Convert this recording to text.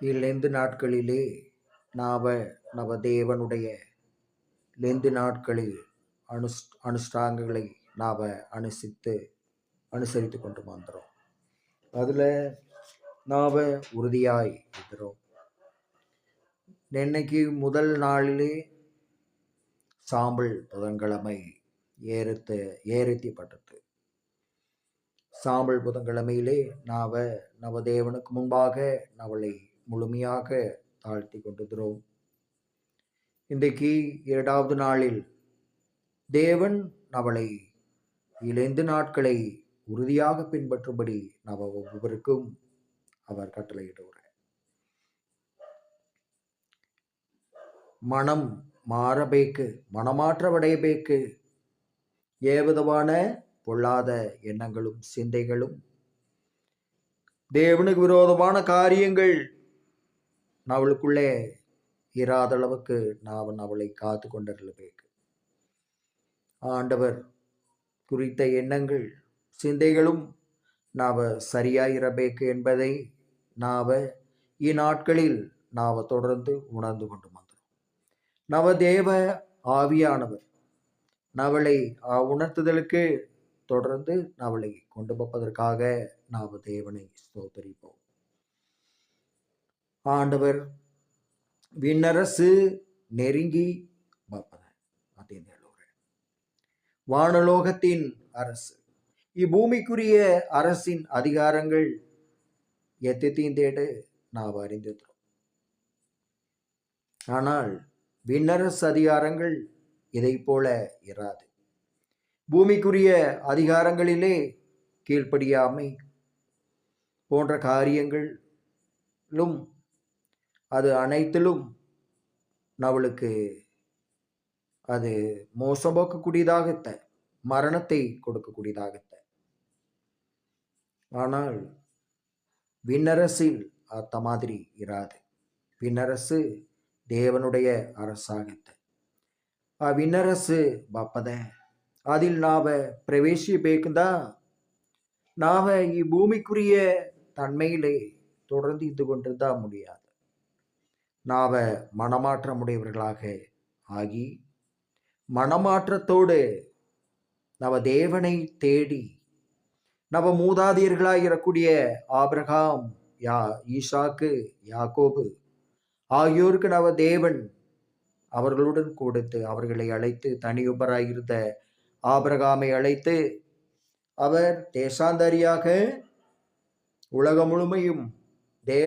இலெந்து நாட்களிலே நாவ நவ தேவனுடைய லெந்து நாட்களில் அனுஷ்டாங்கங்களை நாவ அனுசரித்து கொண்டு வந்துடும். அதில் நாவ உறுதியாய் இருக்கிறோம். இன்னைக்கு முதல் நாளிலே சாம்பல் புதன்கிழமை ஏறித்திப்பட்டது. சாம்பல் புதன்கிழமையிலே நவதேவனுக்கு முன்பாக நவளை முழுமையாக தாழ்த்தி கொண்டிருக்கிறோம். இன்றைக்கு 2வது நாளில் தேவன் நவளை இளைந்து நாட்களை உறுதியாக பின்பற்றும்படி நவ ஒவ்வொருவருக்கும் அவர் கட்டளையிடுகிறார். மனம் மாறபேக்கு, மனமாற்றவடையபேக்கு, ஏவிதமான பொல்லாத எண்ணங்களும் சிந்தைகளும் தேவனுக்கு விரோதமான காரியங்கள் அவளுக்குள்ளே இராத அளவுக்கு நான் அவளை காத்து கொண்டிருப்பேக்கு. ஆண்டவர் குறித்த எண்ணங்கள் சிந்தைகளும் நாவ சரியாயிரபேக்கு என்பதை நாவ இந்நாட்களில் நாவ தொடர்ந்து உணர்ந்து கொண்டு வந்தோம். நவதேவ ஆவியானவர் நவளை உணர்த்துதலுக்கு தொடர்ந்து நவளை கொண்டு போவதற்காக நாவ தேவனை ஸ்தோத்தரிப்போம். ஆண்டவர் விண்ணரசு நெருங்கி வானலோகத்தின் அரசு இப்பூமிக்குரிய அரசின் அதிகாரங்கள் எத்தீந்தேடு நாம் அறிந்திருக்கிறோம். ஆனால் விண்ணரசு அதிகாரங்கள் இதை போல இராது. பூமிக்குரிய அதிகாரங்களிலே கீழ்ப்படியாமை போன்ற காரியங்களும் அது அனைத்திலும் நம்மளுக்கு அது மோசம் போக்கக்கூடியதாகத்த மரணத்தை கொடுக்கக்கூடியதாகத்த. ஆனால் விண்ணரசில் அத்த மாதிரி இராது. விண்ணரசு தேவனுடைய அரசாகத்த விண்ணரசு ಬಾಪದ அதில் நாவ பிரவேசிப்பேக்குந்தா நாவ இப்பூமிக்குரிய தன்மையிலே தொடர்ந்து இது கொண்டிருந்தா முடியாது. நாவ மனமாற்றமுடையவர்களாக ஆகி மனமாற்றத்தோடு நவ தேவனை தேடி நவ மூதாதையர்களாக ஆபிரகாம், ஈசாக்கு, யாக்கோபு ஆகியோருக்கு நவ தேவன் அவர்களுடன் கொடுத்து அவர்களை அழைத்து தனியுபராயிருந்த ஆபிரகாமை அழைத்து அவர் தேசாந்தரியாக உலகம் முழுமையும்